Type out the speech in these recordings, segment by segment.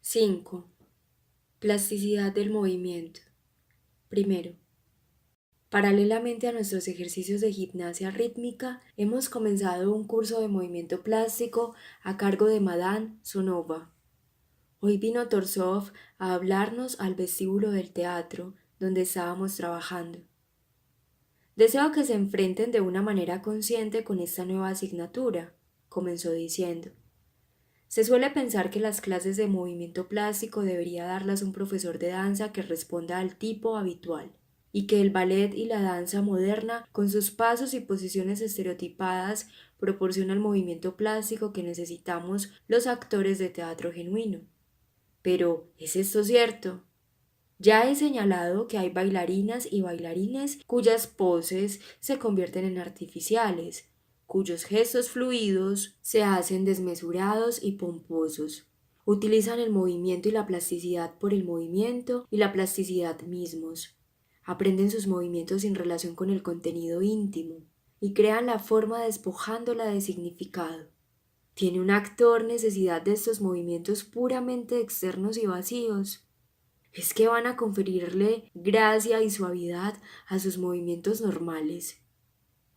5. Plasticidad del movimiento. Primero, paralelamente a nuestros ejercicios de gimnasia rítmica, hemos comenzado un curso de movimiento plástico a cargo de Madame Sonova. Hoy vino Torsov a hablarnos al vestíbulo del teatro donde estábamos trabajando. Deseo que se enfrenten de una manera consciente con esta nueva asignatura, comenzó diciendo. Se suele pensar que las clases de movimiento plástico debería darlas un profesor de danza que responda al tipo habitual, y que el ballet y la danza moderna, con sus pasos y posiciones estereotipadas, proporciona el movimiento plástico que necesitamos los actores de teatro genuino. Pero, ¿es esto cierto? Ya he señalado que hay bailarinas y bailarines cuyas poses se convierten en artificiales, cuyos gestos fluidos se hacen desmesurados y pomposos. Utilizan el movimiento y la plasticidad por el movimiento y la plasticidad mismos. Aprenden sus movimientos sin relación con el contenido íntimo y crean la forma despojándola de significado. ¿Tiene un actor necesidad de estos movimientos puramente externos y vacíos? ¿Es que van a conferirle gracia y suavidad a sus movimientos normales?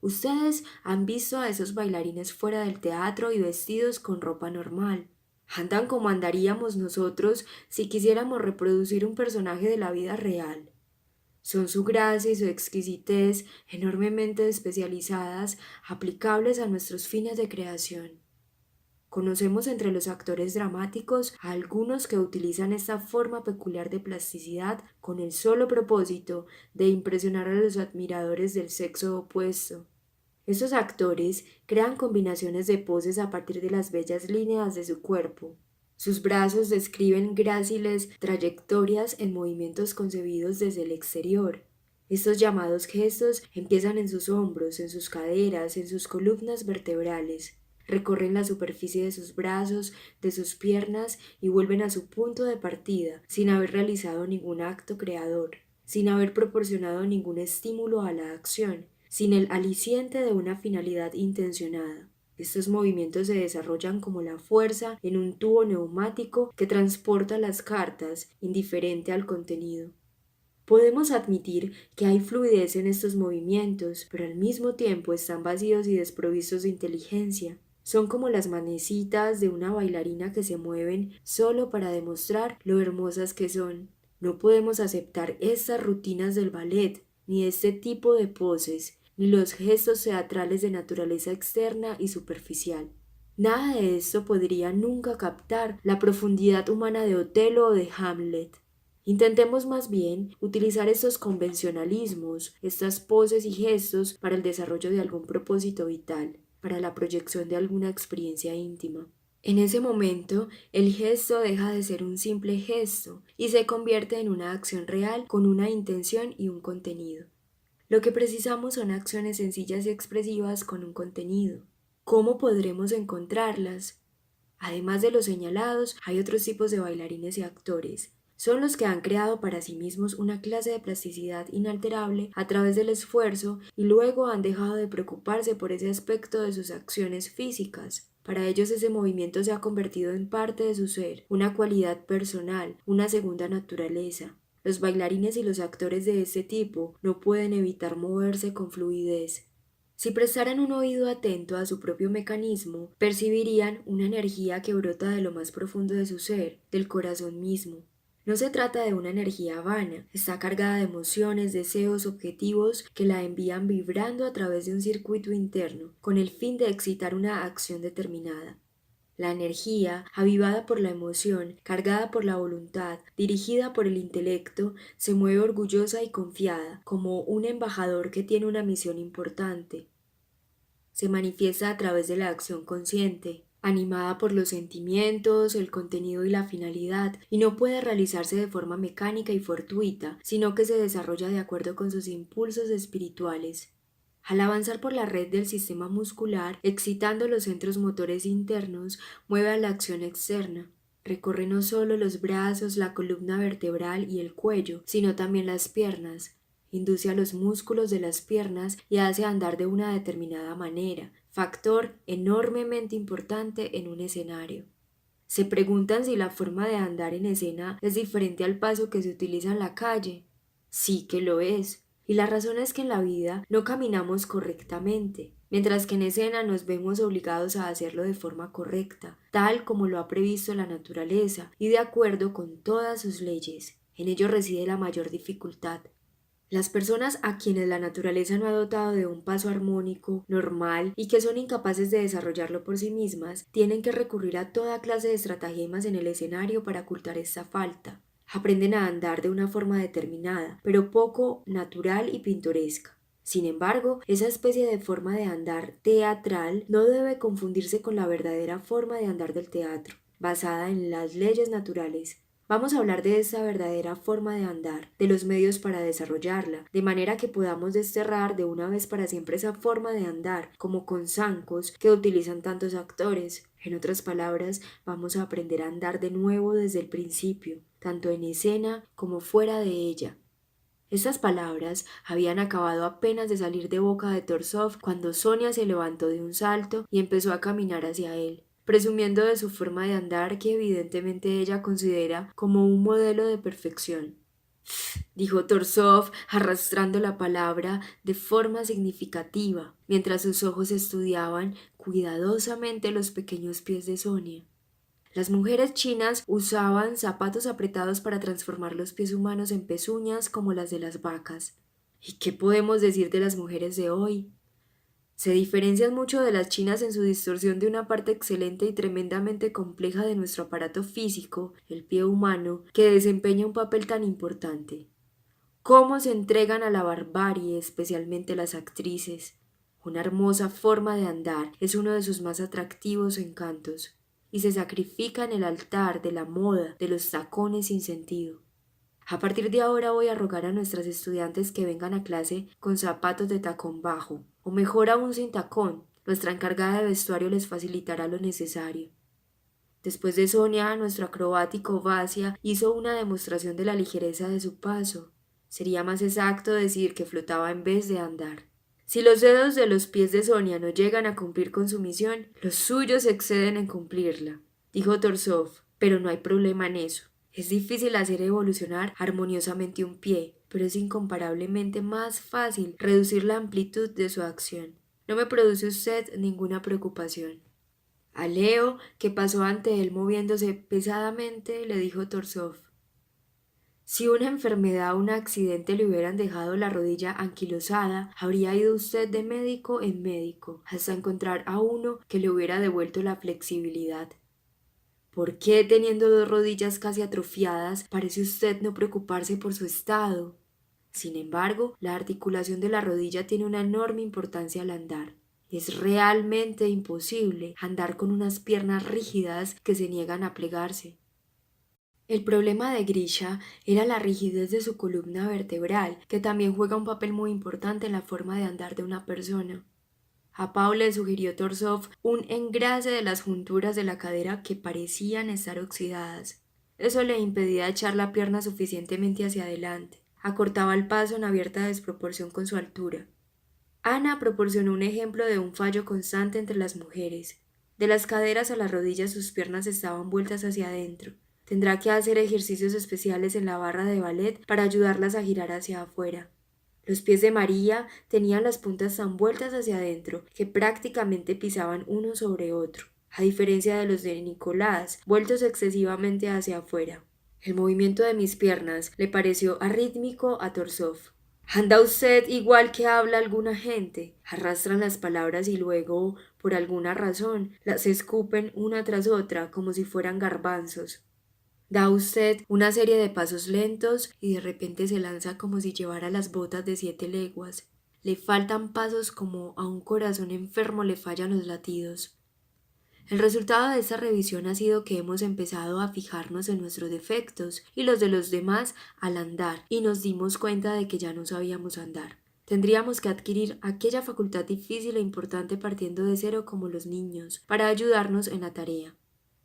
Ustedes han visto a esos bailarines fuera del teatro y vestidos con ropa normal. Andan como andaríamos nosotros si quisiéramos reproducir un personaje de la vida real. Son su gracia y su exquisitez enormemente especializadas, aplicables a nuestros fines de creación. Conocemos entre los actores dramáticos a algunos que utilizan esta forma peculiar de plasticidad con el solo propósito de impresionar a los admiradores del sexo opuesto. Estos actores crean combinaciones de poses a partir de las bellas líneas de su cuerpo. Sus brazos describen gráciles trayectorias en movimientos concebidos desde el exterior. Estos llamados gestos empiezan en sus hombros, en sus caderas, en sus columnas vertebrales. Recorren la superficie de sus brazos, de sus piernas y vuelven a su punto de partida, sin haber realizado ningún acto creador, sin haber proporcionado ningún estímulo a la acción, sin el aliciente de una finalidad intencionada. Estos movimientos se desarrollan como la fuerza en un tubo neumático que transporta las cartas, indiferente al contenido. Podemos admitir que hay fluidez en estos movimientos, pero al mismo tiempo están vacíos y desprovistos de inteligencia. Son como las manecitas de una bailarina que se mueven solo para demostrar lo hermosas que son. No podemos aceptar estas rutinas del ballet, ni este tipo de poses, ni los gestos teatrales de naturaleza externa y superficial. Nada de esto podría nunca captar la profundidad humana de Otelo o de Hamlet. Intentemos más bien utilizar estos convencionalismos, estas poses y gestos para el desarrollo de algún propósito vital, para la proyección de alguna experiencia íntima. En ese momento, el gesto deja de ser un simple gesto y se convierte en una acción real con una intención y un contenido. Lo que precisamos son acciones sencillas y expresivas con un contenido. ¿Cómo podremos encontrarlas? Además de los señalados, hay otros tipos de bailarines y actores. Son los que han creado para sí mismos una clase de plasticidad inalterable a través del esfuerzo y luego han dejado de preocuparse por ese aspecto de sus acciones físicas. Para ellos ese movimiento se ha convertido en parte de su ser, una cualidad personal, una segunda naturaleza. Los bailarines y los actores de este tipo no pueden evitar moverse con fluidez. Si prestaran un oído atento a su propio mecanismo, percibirían una energía que brota de lo más profundo de su ser, del corazón mismo. No se trata de una energía vana, está cargada de emociones, deseos, objetivos que la envían vibrando a través de un circuito interno, con el fin de excitar una acción determinada. La energía, avivada por la emoción, cargada por la voluntad, dirigida por el intelecto, se mueve orgullosa y confiada, como un embajador que tiene una misión importante. Se manifiesta a través de la acción consciente, animada por los sentimientos, el contenido y la finalidad, y no puede realizarse de forma mecánica y fortuita, sino que se desarrolla de acuerdo con sus impulsos espirituales. Al avanzar por la red del sistema muscular, excitando los centros motores internos, mueve a la acción externa. Recorre no solo los brazos, la columna vertebral y el cuello, sino también las piernas. Induce a los músculos de las piernas y hace andar de una determinada manera, factor enormemente importante en un escenario. Se preguntan si la forma de andar en escena es diferente al paso que se utiliza en la calle. Sí que lo es. Y la razón es que en la vida no caminamos correctamente, mientras que en escena nos vemos obligados a hacerlo de forma correcta, tal como lo ha previsto la naturaleza y de acuerdo con todas sus leyes. En ello reside la mayor dificultad. Las personas a quienes la naturaleza no ha dotado de un paso armónico, normal y que son incapaces de desarrollarlo por sí mismas, tienen que recurrir a toda clase de estratagemas en el escenario para ocultar esta falta. Aprenden a andar de una forma determinada, pero poco natural y pintoresca. Sin embargo, esa especie de forma de andar teatral no debe confundirse con la verdadera forma de andar del teatro, basada en las leyes naturales. Vamos a hablar de esa verdadera forma de andar, de los medios para desarrollarla, de manera que podamos desterrar de una vez para siempre esa forma de andar, como con zancos que utilizan tantos actores. En otras palabras, vamos a aprender a andar de nuevo desde el principio, tanto en escena como fuera de ella. Estas palabras habían acabado apenas de salir de boca de Torsov cuando Sonia se levantó de un salto y empezó a caminar hacia él, presumiendo de su forma de andar que evidentemente ella considera como un modelo de perfección. Dijo Torsov, arrastrando la palabra de forma significativa, mientras sus ojos estudiaban cuidadosamente los pequeños pies de Sonia. Las mujeres chinas usaban zapatos apretados para transformar los pies humanos en pezuñas como las de las vacas. ¿Y qué podemos decir de las mujeres de hoy? Se diferencian mucho de las chinas en su distorsión de una parte excelente y tremendamente compleja de nuestro aparato físico, el pie humano, que desempeña un papel tan importante. ¿Cómo se entregan a la barbarie, especialmente las actrices? Una hermosa forma de andar es uno de sus más atractivos encantos, y se sacrifica en el altar de la moda, de los tacones sin sentido. A partir de ahora voy a rogar a nuestras estudiantes que vengan a clase con zapatos de tacón bajo, o mejor aún sin tacón. Nuestra encargada de vestuario les facilitará lo necesario. Después de Sonia, nuestro acrobático Vasia hizo una demostración de la ligereza de su paso. Sería más exacto decir que flotaba en vez de andar. Si los dedos de los pies de Sonia no llegan a cumplir con su misión, los suyos exceden en cumplirla, dijo Torsov, pero no hay problema en eso. Es difícil hacer evolucionar armoniosamente un pie, pero es incomparablemente más fácil reducir la amplitud de su acción. No me produce usted ninguna preocupación. A Leo, que pasó ante él moviéndose pesadamente, le dijo Torsov: si una enfermedad o un accidente le hubieran dejado la rodilla anquilosada, habría ido usted de médico en médico, hasta encontrar a uno que le hubiera devuelto la flexibilidad. ¿Por qué, teniendo dos rodillas casi atrofiadas, parece usted no preocuparse por su estado? Sin embargo, la articulación de la rodilla tiene una enorme importancia al andar. Es realmente imposible andar con unas piernas rígidas que se niegan a plegarse. El problema de Grisha era la rigidez de su columna vertebral, que también juega un papel muy importante en la forma de andar de una persona. A Paul le sugirió Torsov un engrase de las junturas de la cadera que parecían estar oxidadas. Eso le impedía echar la pierna suficientemente hacia adelante. Acortaba el paso en abierta desproporción con su altura. Ana proporcionó un ejemplo de un fallo constante entre las mujeres. De las caderas a las rodillas sus piernas estaban vueltas hacia adentro. Tendrá que hacer ejercicios especiales en la barra de ballet para ayudarlas a girar hacia afuera. Los pies de María tenían las puntas tan vueltas hacia adentro que prácticamente pisaban uno sobre otro, a diferencia de los de Nicolás, vueltos excesivamente hacia afuera. El movimiento de mis piernas le pareció arrítmico a Torsov. ¿Anda usted igual que habla alguna gente? Arrastran las palabras y luego, por alguna razón, las escupen una tras otra como si fueran garbanzos. Da usted una serie de pasos lentos y de repente se lanza como si llevara las botas de 7 leguas. Le faltan pasos como a un corazón enfermo le fallan los latidos. El resultado de esta revisión ha sido que hemos empezado a fijarnos en nuestros defectos y los de los demás al andar y nos dimos cuenta de que ya no sabíamos andar. Tendríamos que adquirir aquella facultad difícil e importante partiendo de cero como los niños para ayudarnos en la tarea.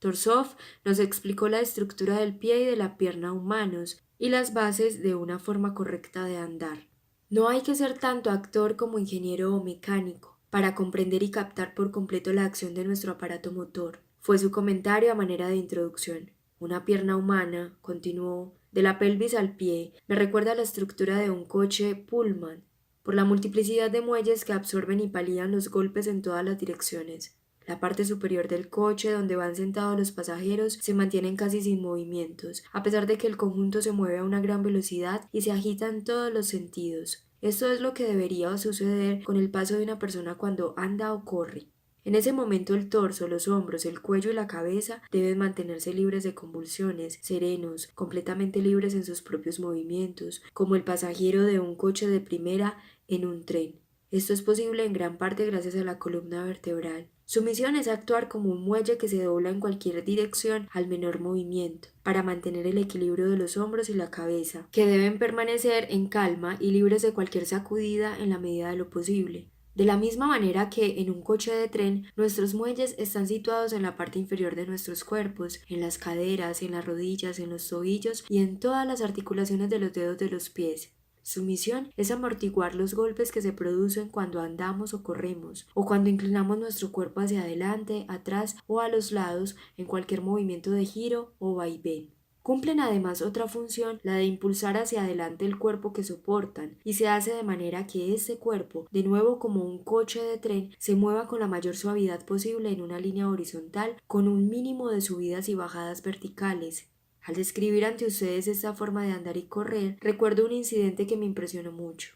Torsov nos explicó la estructura del pie y de la pierna humanos y las bases de una forma correcta de andar. No hay que ser tanto actor como ingeniero o mecánico para comprender y captar por completo la acción de nuestro aparato motor. fue su comentario a manera de introducción. Una pierna humana, continuó, de la pelvis al pie, me recuerda a la estructura de un coche Pullman, por la multiplicidad de muelles que absorben y palían los golpes en todas las direcciones. La parte superior del coche, donde van sentados los pasajeros, se mantiene casi sin movimientos, a pesar de que el conjunto se mueve a una gran velocidad y se agita en todos los sentidos. Esto es lo que debería suceder con el paso de una persona cuando anda o corre. En ese momento el torso, los hombros, el cuello y la cabeza deben mantenerse libres de convulsiones, serenos, completamente libres en sus propios movimientos, como el pasajero de un coche de primera en un tren. Esto es posible en gran parte gracias a la columna vertebral. Su misión es actuar como un muelle que se dobla en cualquier dirección al menor movimiento, para mantener el equilibrio de los hombros y la cabeza, que deben permanecer en calma y libres de cualquier sacudida en la medida de lo posible. De la misma manera que en un coche de tren, nuestros muelles están situados en la parte inferior de nuestros cuerpos, en las caderas, en las rodillas, en los tobillos y en todas las articulaciones de los dedos de los pies. Su misión es amortiguar los golpes que se producen cuando andamos o corremos, o cuando inclinamos nuestro cuerpo hacia adelante, atrás o a los lados en cualquier movimiento de giro o vaivén. Cumplen además otra función, la de impulsar hacia adelante el cuerpo que soportan, y se hace de manera que este cuerpo, de nuevo como un coche de tren, se mueva con la mayor suavidad posible en una línea horizontal, con un mínimo de subidas y bajadas verticales. Al describir ante ustedes esta forma de andar y correr, recuerdo un incidente que me impresionó mucho.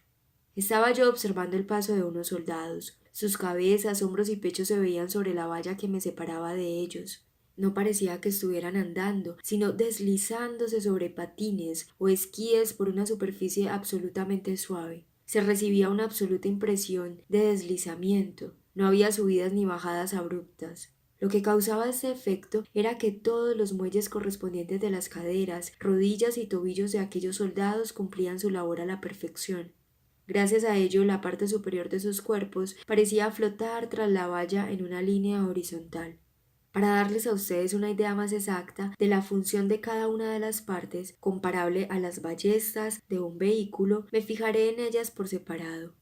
Estaba yo observando el paso de unos soldados. Sus cabezas, hombros y pechos se veían sobre la valla que me separaba de ellos. No parecía que estuvieran andando, sino deslizándose sobre patines o esquíes por una superficie absolutamente suave. Se recibía una absoluta impresión de deslizamiento. No había subidas ni bajadas abruptas. Lo que causaba este efecto era que todos los muelles correspondientes de las caderas, rodillas y tobillos de aquellos soldados cumplían su labor a la perfección. Gracias a ello, la parte superior de sus cuerpos parecía flotar tras la valla en una línea horizontal. Para darles a ustedes una idea más exacta de la función de cada una de las partes, comparable a las ballestas de un vehículo, me fijaré en ellas por separado.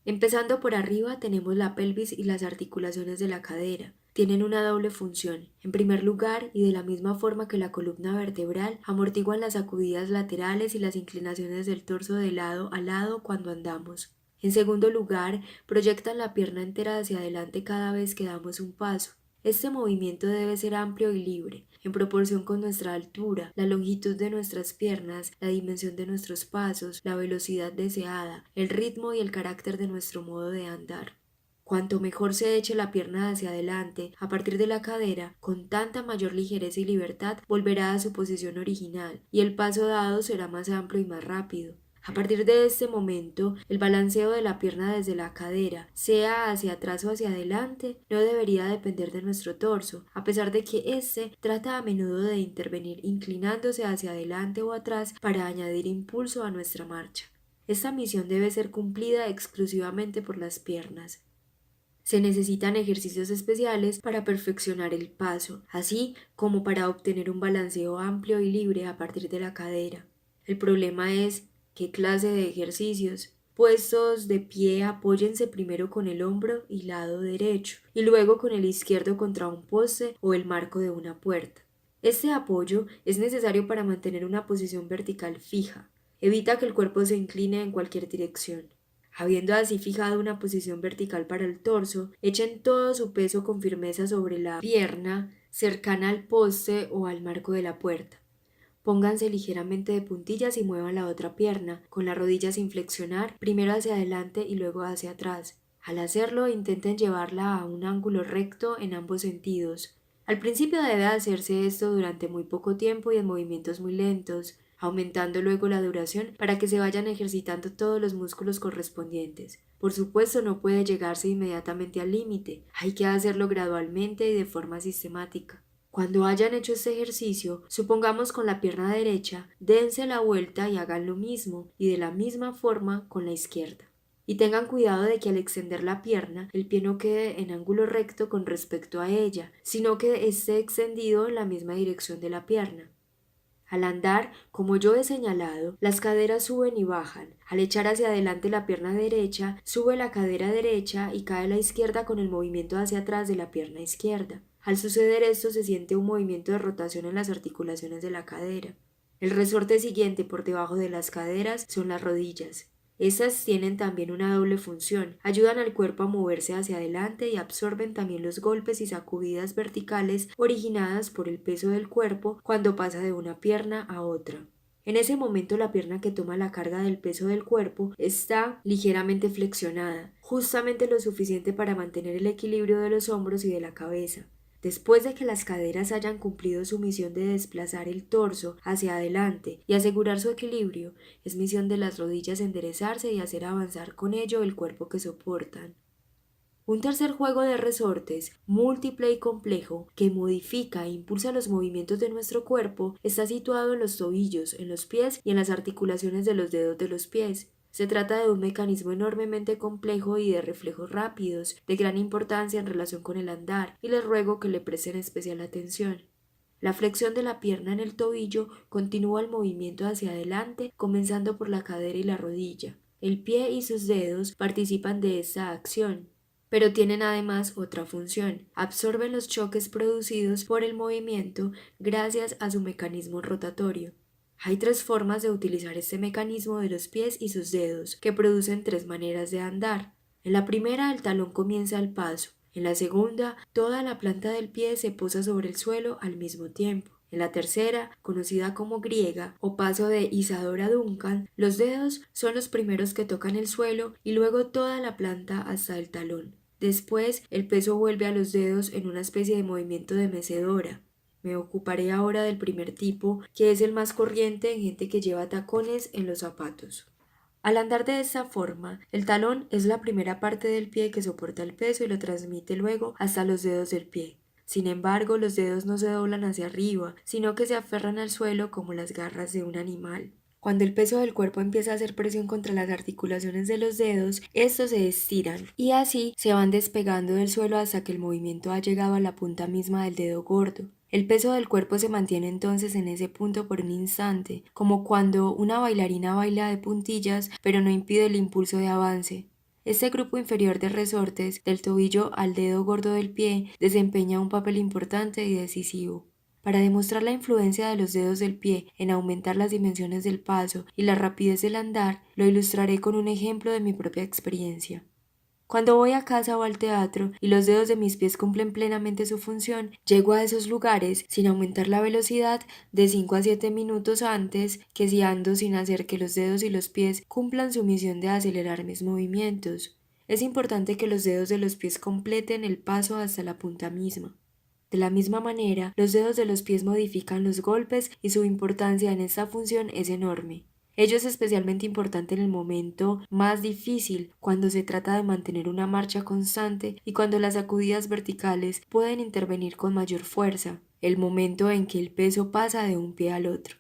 Empezando por arriba tenemos la pelvis y las articulaciones de la cadera. Tienen una doble función. En primer lugar, y de la misma forma que la columna vertebral, amortiguan las sacudidas laterales y las inclinaciones del torso de lado a lado cuando andamos. En segundo lugar, proyectan la pierna entera hacia adelante cada vez que damos un paso. Este movimiento debe ser amplio y libre, en proporción con nuestra altura, la longitud de nuestras piernas, la dimensión de nuestros pasos, la velocidad deseada, el ritmo y el carácter de nuestro modo de andar. Cuanto mejor se eche la pierna hacia adelante, a partir de la cadera, con tanta mayor ligereza y libertad volverá a su posición original, y el paso dado será más amplio y más rápido. A partir de este momento, el balanceo de la pierna desde la cadera, sea hacia atrás o hacia adelante, no debería depender de nuestro torso, a pesar de que éste trata a menudo de intervenir inclinándose hacia adelante o atrás para añadir impulso a nuestra marcha. Esta misión debe ser cumplida exclusivamente por las piernas. Se necesitan ejercicios especiales para perfeccionar el paso, así como para obtener un balanceo amplio y libre a partir de la cadera. El problema es ¿qué clase de ejercicios? Puestos de pie, apóyense primero con el hombro y lado derecho, y luego con el izquierdo contra un poste o el marco de una puerta. Este apoyo es necesario para mantener una posición vertical fija. Evita que el cuerpo se incline en cualquier dirección. Habiendo así fijado una posición vertical para el torso, echen todo su peso con firmeza sobre la pierna cercana al poste o al marco de la puerta. Pónganse ligeramente de puntillas y muevan la otra pierna, con la rodilla sin flexionar, primero hacia adelante y luego hacia atrás. Al hacerlo, intenten llevarla a un ángulo recto en ambos sentidos. Al principio debe hacerse esto durante muy poco tiempo y en movimientos muy lentos, aumentando luego la duración para que se vayan ejercitando todos los músculos correspondientes. Por supuesto, no puede llegarse inmediatamente al límite, hay que hacerlo gradualmente y de forma sistemática. Cuando hayan hecho este ejercicio, supongamos con la pierna derecha, dense la vuelta y hagan lo mismo, y de la misma forma con la izquierda. Y tengan cuidado de que al extender la pierna, el pie no quede en ángulo recto con respecto a ella, sino que esté extendido en la misma dirección de la pierna. Al andar, como yo he señalado, las caderas suben y bajan. Al echar hacia adelante la pierna derecha, sube la cadera derecha y cae la izquierda con el movimiento hacia atrás de la pierna izquierda. Al suceder esto se siente un movimiento de rotación en las articulaciones de la cadera. El resorte siguiente por debajo de las caderas son las rodillas. Estas tienen también una doble función, ayudan al cuerpo a moverse hacia adelante y absorben también los golpes y sacudidas verticales originadas por el peso del cuerpo cuando pasa de una pierna a otra. En ese momento la pierna que toma la carga del peso del cuerpo está ligeramente flexionada, justamente lo suficiente para mantener el equilibrio de los hombros y de la cabeza. Después de que las caderas hayan cumplido su misión de desplazar el torso hacia adelante y asegurar su equilibrio, es misión de las rodillas enderezarse y hacer avanzar con ello el cuerpo que soportan. Un tercer juego de resortes, múltiple y complejo, que modifica e impulsa los movimientos de nuestro cuerpo, está situado en los tobillos, en los pies y en las articulaciones de los dedos de los pies. Se trata de un mecanismo enormemente complejo y de reflejos rápidos, de gran importancia en relación con el andar, y les ruego que le presten especial atención. La flexión de la pierna en el tobillo continúa el movimiento hacia adelante, comenzando por la cadera y la rodilla. El pie y sus dedos participan de esta acción, pero tienen además otra función. Absorben los choques producidos por el movimiento gracias a su mecanismo rotatorio. Hay tres formas de utilizar este mecanismo de los pies y sus dedos, que producen tres maneras de andar. En la primera, el talón comienza el paso. En la segunda, toda la planta del pie se posa sobre el suelo al mismo tiempo. En la tercera, conocida como griega o paso de Isadora Duncan, los dedos son los primeros que tocan el suelo y luego toda la planta hasta el talón. Después, el peso vuelve a los dedos en una especie de movimiento de mecedora. Me ocuparé ahora del primer tipo, que es el más corriente en gente que lleva tacones en los zapatos. Al andar de esta forma, el talón es la primera parte del pie que soporta el peso y lo transmite luego hasta los dedos del pie. Sin embargo, los dedos no se doblan hacia arriba, sino que se aferran al suelo como las garras de un animal. Cuando el peso del cuerpo empieza a hacer presión contra las articulaciones de los dedos, estos se estiran y así se van despegando del suelo hasta que el movimiento ha llegado a la punta misma del dedo gordo. El peso del cuerpo se mantiene entonces en ese punto por un instante, como cuando una bailarina baila de puntillas, pero no impide el impulso de avance. Este grupo inferior de resortes, del tobillo al dedo gordo del pie, desempeña un papel importante y decisivo. Para demostrar la influencia de los dedos del pie en aumentar las dimensiones del paso y la rapidez del andar, lo ilustraré con un ejemplo de mi propia experiencia. Cuando voy a casa o al teatro y los dedos de mis pies cumplen plenamente su función, llego a esos lugares sin aumentar la velocidad de 5 a 7 minutos antes que si ando sin hacer que los dedos y los pies cumplan su misión de acelerar mis movimientos. Es importante que los dedos de los pies completen el paso hasta la punta misma. De la misma manera, los dedos de los pies modifican los golpes y su importancia en esta función es enorme. Ello es especialmente importante en el momento más difícil, cuando se trata de mantener una marcha constante y cuando las sacudidas verticales pueden intervenir con mayor fuerza, el momento en que el peso pasa de un pie al otro.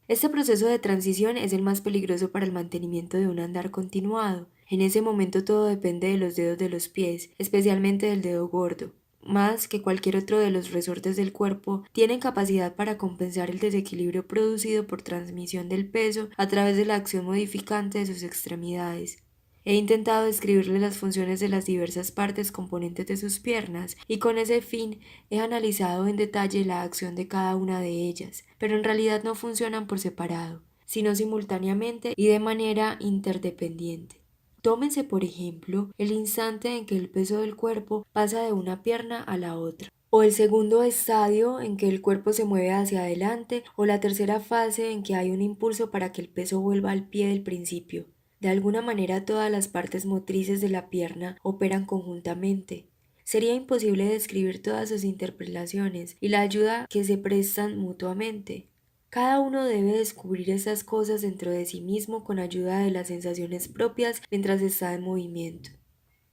Este proceso de transición es el más peligroso para el mantenimiento de un andar continuado. En ese momento todo depende de los dedos de los pies, especialmente del dedo gordo. Más que cualquier otro de los resortes del cuerpo, tienen capacidad para compensar el desequilibrio producido por transmisión del peso a través de la acción modificante de sus extremidades. He intentado describirle las funciones de las diversas partes componentes de sus piernas y con ese fin he analizado en detalle la acción de cada una de ellas, pero en realidad no funcionan por separado, sino simultáneamente y de manera interdependiente. Tómense, por ejemplo, el instante en que el peso del cuerpo pasa de una pierna a la otra, o el segundo estadio en que el cuerpo se mueve hacia adelante, o la tercera fase en que hay un impulso para que el peso vuelva al pie del principio. De alguna manera todas las partes motrices de la pierna operan conjuntamente. Sería imposible describir todas sus interpelaciones y la ayuda que se prestan mutuamente. Cada uno debe descubrir esas cosas dentro de sí mismo con ayuda de las sensaciones propias mientras está en movimiento.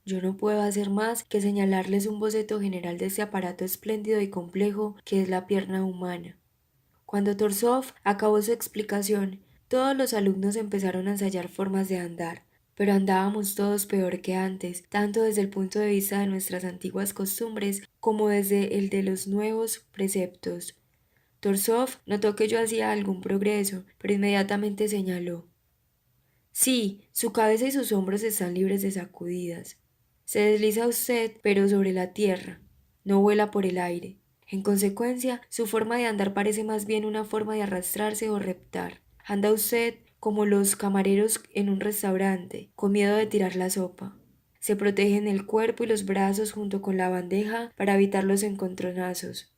Yo no puedo hacer más que señalarles un boceto general de este aparato espléndido y complejo que es la pierna humana. Cuando Torsov acabó su explicación, todos los alumnos empezaron a ensayar formas de andar, pero andábamos todos peor que antes, tanto desde el punto de vista de nuestras antiguas costumbres como desde el de los nuevos preceptos. Torsov notó que yo hacía algún progreso, pero inmediatamente señaló: sí, su cabeza y sus hombros están libres de sacudidas. Se desliza usted, pero sobre la tierra. no vuela por el aire. En consecuencia, su forma de andar parece más bien una forma de arrastrarse o reptar. Anda usted como los camareros en un restaurante, con miedo de tirar la sopa. Se protegen el cuerpo y los brazos junto con la bandeja para evitar los encontronazos.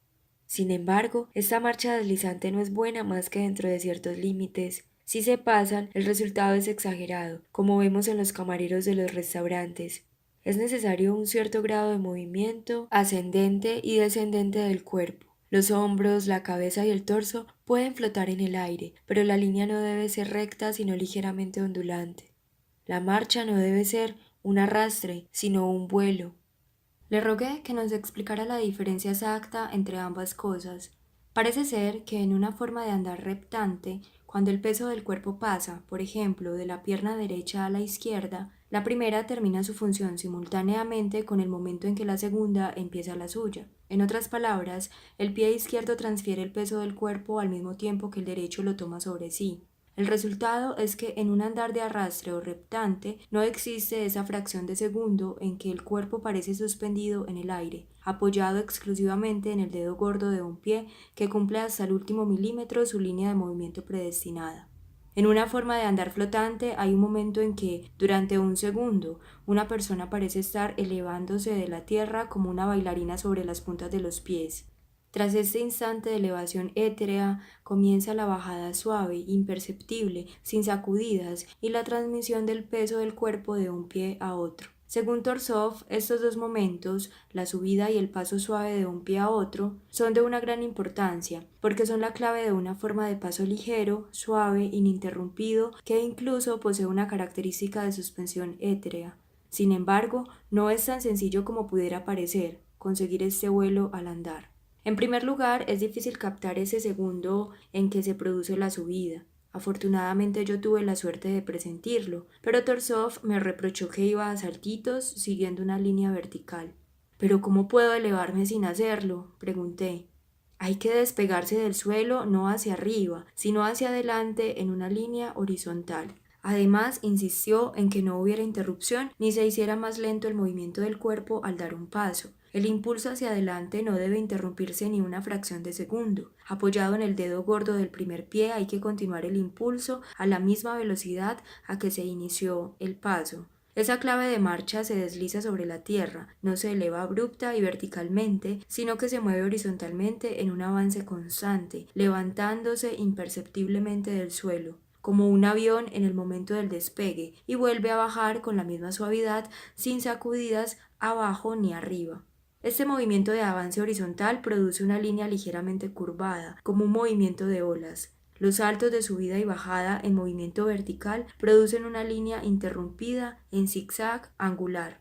Sin embargo, esta marcha deslizante no es buena más que dentro de ciertos límites. Si se pasan, el resultado es exagerado, como vemos en los camareros de los restaurantes. Es necesario un cierto grado de movimiento ascendente y descendente del cuerpo. Los hombros, la cabeza y el torso pueden flotar en el aire, pero la línea no debe ser recta sino ligeramente ondulante. La marcha no debe ser un arrastre, sino un vuelo. Le rogué que nos explicara la diferencia exacta entre ambas cosas. Parece ser que en una forma de andar reptante, cuando el peso del cuerpo pasa, por ejemplo, de la pierna derecha a la izquierda, la primera termina su función simultáneamente con el momento en que la segunda empieza la suya. En otras palabras, el pie izquierdo transfiere el peso del cuerpo al mismo tiempo que el derecho lo toma sobre sí. El resultado es que en un andar de arrastre o reptante no existe esa fracción de segundo en que el cuerpo parece suspendido en el aire, apoyado exclusivamente en el dedo gordo de un pie que cumple hasta el último milímetro su línea de movimiento predestinada. En una forma de andar flotante hay un momento en que, durante un segundo, una persona parece estar elevándose de la tierra como una bailarina sobre las puntas de los pies. Tras este instante de elevación éterea, comienza la bajada suave, imperceptible, sin sacudidas, y la transmisión del peso del cuerpo de un pie a otro. Según Torsov, estos dos momentos, la subida y el paso suave de un pie a otro, son de una gran importancia, porque son la clave de una forma de paso ligero, suave, ininterrumpido, que incluso posee una característica de suspensión éterea. Sin embargo, no es tan sencillo como pudiera parecer conseguir este vuelo al andar. En primer lugar, es difícil captar ese segundo en que se produce la subida. Afortunadamente yo tuve la suerte de presentirlo, pero Torsov me reprochó que iba a saltitos siguiendo una línea vertical. ¿Pero cómo puedo elevarme sin hacerlo?, pregunté. Hay que despegarse del suelo no hacia arriba, sino hacia adelante en una línea horizontal. Además, insistió en que no hubiera interrupción ni se hiciera más lento el movimiento del cuerpo al dar un paso. El impulso hacia adelante no debe interrumpirse ni una fracción de segundo. Apoyado en el dedo gordo del primer pie hay que continuar el impulso a la misma velocidad a que se inició el paso. Esa clave de marcha se desliza sobre la tierra, no se eleva abrupta y verticalmente, sino que se mueve horizontalmente en un avance constante, levantándose imperceptiblemente del suelo, como un avión en el momento del despegue, y vuelve a bajar con la misma suavidad, sin sacudidas abajo ni arriba. Este movimiento de avance horizontal produce una línea ligeramente curvada, como un movimiento de olas. Los saltos de subida y bajada en movimiento vertical producen una línea interrumpida en zigzag angular.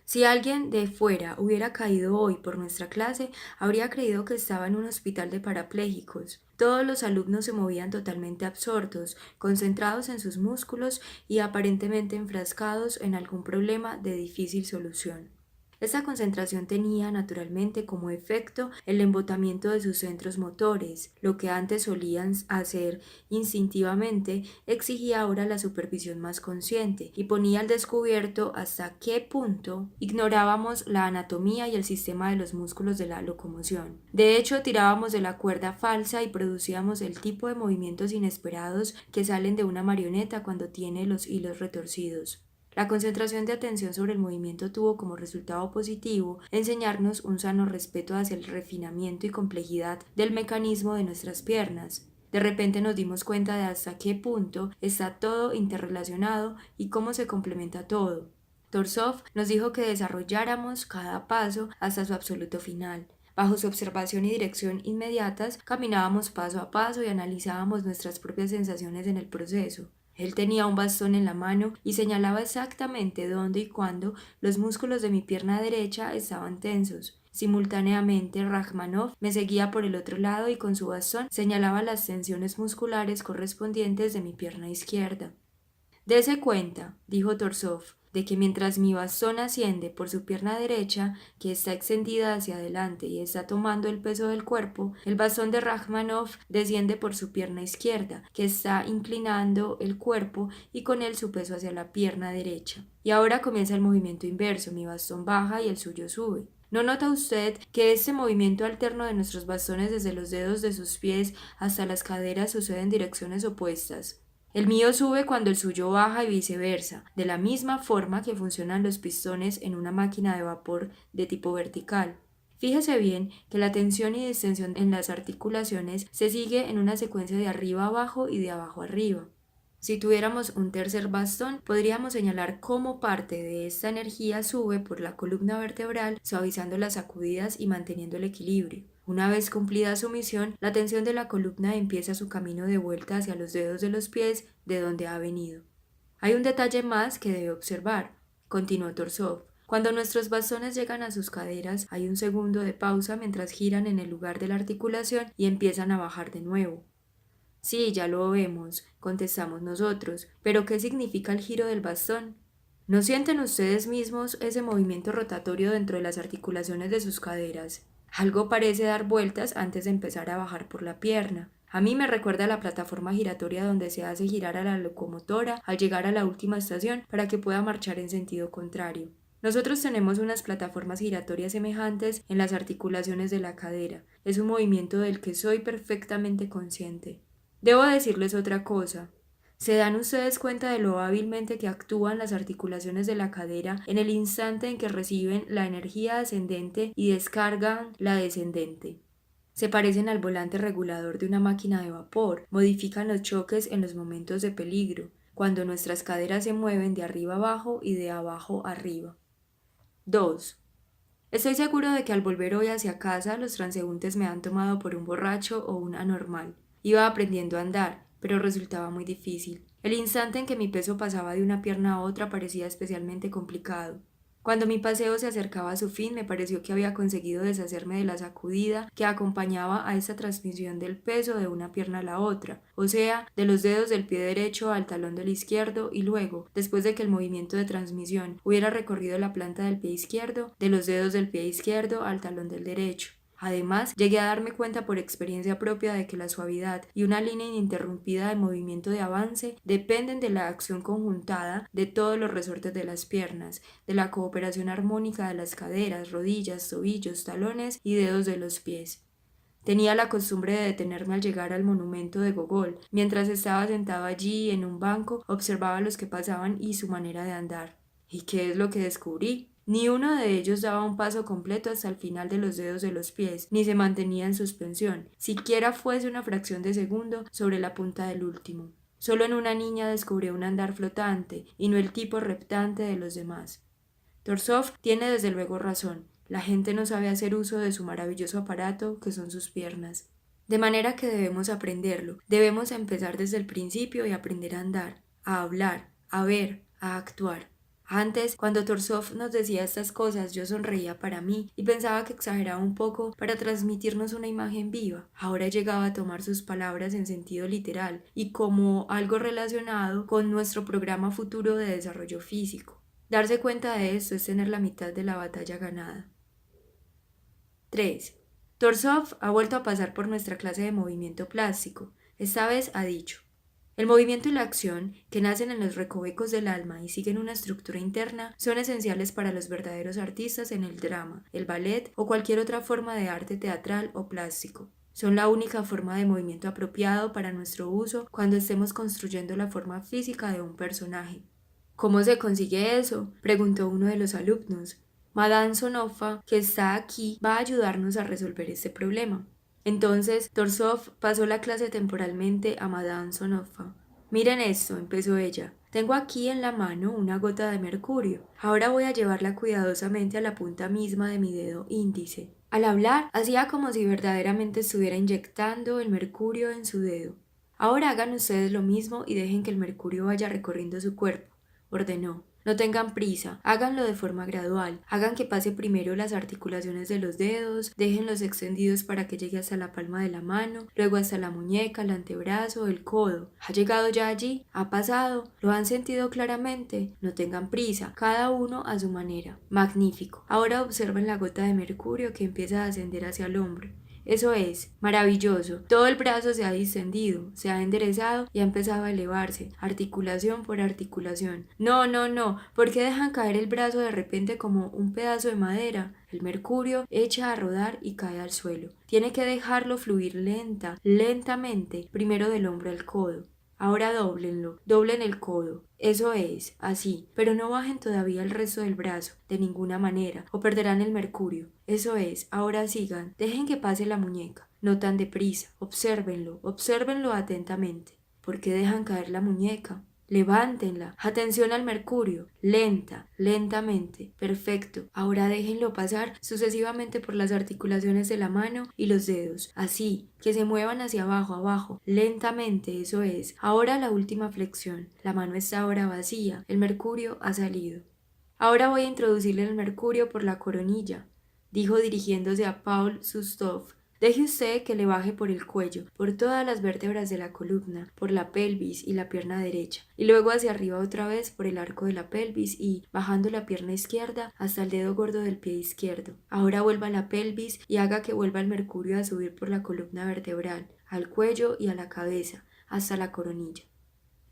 Si alguien de fuera hubiera caído hoy por nuestra clase, habría creído que estaba en un hospital de parapléjicos. Todos los alumnos se movían totalmente absortos, concentrados en sus músculos y aparentemente enfrascados en algún problema de difícil solución. Esta concentración tenía, naturalmente, como efecto el embotamiento de sus centros motores. Lo que antes solían hacer instintivamente exigía ahora la supervisión más consciente y ponía al descubierto hasta qué punto ignorábamos la anatomía y el sistema de los músculos de la locomoción. De hecho, tirábamos de la cuerda falsa y producíamos el tipo de movimientos inesperados que salen de una marioneta cuando tiene los hilos retorcidos. La concentración de atención sobre el movimiento tuvo como resultado positivo enseñarnos un sano respeto hacia el refinamiento y complejidad del mecanismo de nuestras piernas. De repente nos dimos cuenta de hasta qué punto está todo interrelacionado y cómo se complementa todo. Torsov nos dijo que desarrolláramos cada paso hasta su absoluto final. Bajo su observación y dirección inmediatas, caminábamos paso a paso y analizábamos nuestras propias sensaciones en el proceso. Él tenía un bastón en la mano y señalaba exactamente dónde y cuándo los músculos de mi pierna derecha estaban tensos. Simultáneamente, Rachmanov me seguía por el otro lado y con su bastón señalaba las tensiones musculares correspondientes de mi pierna izquierda. Dese cuenta, dijo Torsov, de que mientras mi bastón asciende por su pierna derecha, que está extendida hacia adelante y está tomando el peso del cuerpo, el bastón de Rachmanov desciende por su pierna izquierda, que está inclinando el cuerpo y con él su peso hacia la pierna derecha. Y ahora comienza el movimiento inverso, mi bastón baja y el suyo sube. ¿No nota usted que este movimiento alterno de nuestros bastones desde los dedos de sus pies hasta las caderas sucede en direcciones opuestas? El mío sube cuando el suyo baja y viceversa, de la misma forma que funcionan los pistones en una máquina de vapor de tipo vertical. Fíjese bien que la tensión y distensión en las articulaciones se sigue en una secuencia de arriba abajo y de abajo arriba. Si tuviéramos un tercer bastón, podríamos señalar cómo parte de esta energía sube por la columna vertebral, suavizando las sacudidas y manteniendo el equilibrio. Una vez cumplida su misión, la tensión de la columna empieza su camino de vuelta hacia los dedos de los pies de donde ha venido. Hay un detalle más que debe observar, continuó Torsov. Cuando nuestros bastones llegan a sus caderas, hay un segundo de pausa mientras giran en el lugar de la articulación y empiezan a bajar de nuevo. Sí, ya lo vemos, contestamos nosotros, pero ¿qué significa el giro del bastón? ¿No sienten ustedes mismos ese movimiento rotatorio dentro de las articulaciones de sus caderas? Algo parece dar vueltas antes de empezar a bajar por la pierna. A mí me recuerda a la plataforma giratoria donde se hace girar a la locomotora al llegar a la última estación para que pueda marchar en sentido contrario. Nosotros tenemos unas plataformas giratorias semejantes en las articulaciones de la cadera. Es un movimiento del que soy perfectamente consciente. Debo decirles otra cosa. ¿Se dan ustedes cuenta de lo hábilmente que actúan las articulaciones de la cadera en el instante en que reciben la energía ascendente y descargan la descendente? Se parecen al volante regulador de una máquina de vapor, modifican los choques en los momentos de peligro, cuando nuestras caderas se mueven de arriba abajo y de abajo arriba. 2. Estoy seguro de que al volver hoy hacia casa los transeúntes me han tomado por un borracho o un anormal. Iba aprendiendo a andar, pero resultaba muy difícil. El instante en que mi peso pasaba de una pierna a otra parecía especialmente complicado. Cuando mi paseo se acercaba a su fin, me pareció que había conseguido deshacerme de la sacudida que acompañaba a esa transmisión del peso de una pierna a la otra, o sea, de los dedos del pie derecho al talón del izquierdo y luego, después de que el movimiento de transmisión hubiera recorrido la planta del pie izquierdo, de los dedos del pie izquierdo al talón del derecho. Además, llegué a darme cuenta por experiencia propia de que la suavidad y una línea ininterrumpida de movimiento de avance dependen de la acción conjuntada de todos los resortes de las piernas, de la cooperación armónica de las caderas, rodillas, tobillos, talones y dedos de los pies. Tenía la costumbre de detenerme al llegar al monumento de Gogol. Mientras estaba sentado allí en un banco, observaba a los que pasaban y su manera de andar. ¿Y qué es lo que descubrí? Ni uno de ellos daba un paso completo hasta el final de los dedos de los pies, ni se mantenía en suspensión, siquiera fuese una fracción de segundo sobre la punta del último. Solo en una niña descubrí un andar flotante, y no el tipo reptante de los demás. Torsov tiene desde luego razón. La gente no sabe hacer uso de su maravilloso aparato, que son sus piernas. De manera que debemos aprenderlo. Debemos empezar desde el principio y aprender a andar, a hablar, a ver, a actuar. Antes, cuando Torsov nos decía estas cosas, yo sonreía para mí y pensaba que exageraba un poco para transmitirnos una imagen viva. Ahora he llegado a tomar sus palabras en sentido literal y como algo relacionado con nuestro programa futuro de desarrollo físico. Darse cuenta de esto es tener la mitad de la batalla ganada. 3. Torsov ha vuelto a pasar por nuestra clase de movimiento plástico. Esta vez ha dicho: el movimiento y la acción, que nacen en los recovecos del alma y siguen una estructura interna, son esenciales para los verdaderos artistas en el drama, el ballet o cualquier otra forma de arte teatral o plástico. Son la única forma de movimiento apropiado para nuestro uso cuando estemos construyendo la forma física de un personaje. ¿Cómo se consigue eso?, preguntó uno de los alumnos. Madame Sonova, que está aquí, va a ayudarnos a resolver este problema. Entonces, Torsov pasó la clase temporalmente a Madame Sonova. Miren esto, empezó ella. Tengo aquí en la mano una gota de mercurio. Ahora voy a llevarla cuidadosamente a la punta misma de mi dedo índice. Al hablar, hacía como si verdaderamente estuviera inyectando el mercurio en su dedo. Ahora hagan ustedes lo mismo y dejen que el mercurio vaya recorriendo su cuerpo, ordenó. No tengan prisa, háganlo de forma gradual, hagan que pase primero las articulaciones de los dedos, déjenlos extendidos para que llegue hasta la palma de la mano, luego hasta la muñeca, el antebrazo, el codo. ¿Ha llegado ya allí? ¿Ha pasado? ¿Lo han sentido claramente? No tengan prisa, cada uno a su manera. Magnífico. Ahora observen la gota de mercurio que empieza a ascender hacia el hombro. Eso es, maravilloso. Todo el brazo se ha distendido, se ha enderezado y ha empezado a elevarse, articulación por articulación. No, no, no, ¿por qué dejan caer el brazo de repente como un pedazo de madera? El mercurio echa a rodar y cae al suelo. Tiene que dejarlo fluir lentamente, primero del hombro al codo. Ahora dóblenlo, doblen el codo. Eso es, así, pero no bajen todavía el resto del brazo, de ninguna manera, o perderán el mercurio. Eso es, ahora sigan, dejen que pase la muñeca. No tan deprisa, obsérvenlo atentamente. ¿Por qué dejan caer la muñeca? Levántenla. Atención al mercurio. Lentamente. Perfecto. Ahora déjenlo pasar sucesivamente por las articulaciones de la mano y los dedos. Así, que se muevan hacia abajo. Lentamente, eso es. Ahora la última flexión. La mano está ahora vacía. El mercurio ha salido. Ahora voy a introducirle el mercurio por la coronilla, dijo dirigiéndose a Paul Sustov. Deje usted que le baje por el cuello, por todas las vértebras de la columna, por la pelvis y la pierna derecha, y luego hacia arriba otra vez por el arco de la pelvis y, bajando la pierna izquierda hasta el dedo gordo del pie izquierdo. Ahora vuelva a la pelvis y haga que vuelva el mercurio a subir por la columna vertebral, al cuello y a la cabeza, hasta la coronilla.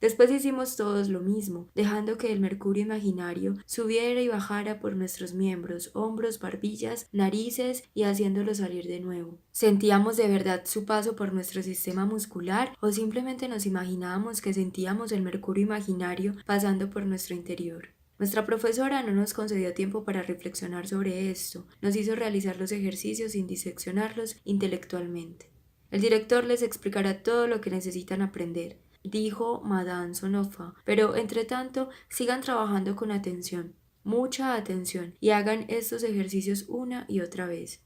Después hicimos todos lo mismo, dejando que el mercurio imaginario subiera y bajara por nuestros miembros, hombros, barbillas, narices y haciéndolo salir de nuevo. ¿Sentíamos de verdad su paso por nuestro sistema muscular o simplemente nos imaginábamos que sentíamos el mercurio imaginario pasando por nuestro interior? Nuestra profesora no nos concedió tiempo para reflexionar sobre esto, nos hizo realizar los ejercicios sin diseccionarlos intelectualmente. El director les explicará todo lo que necesitan aprender, dijo Madame Sonova, pero entre tanto sigan trabajando con atención, mucha atención, y hagan estos ejercicios una y otra vez.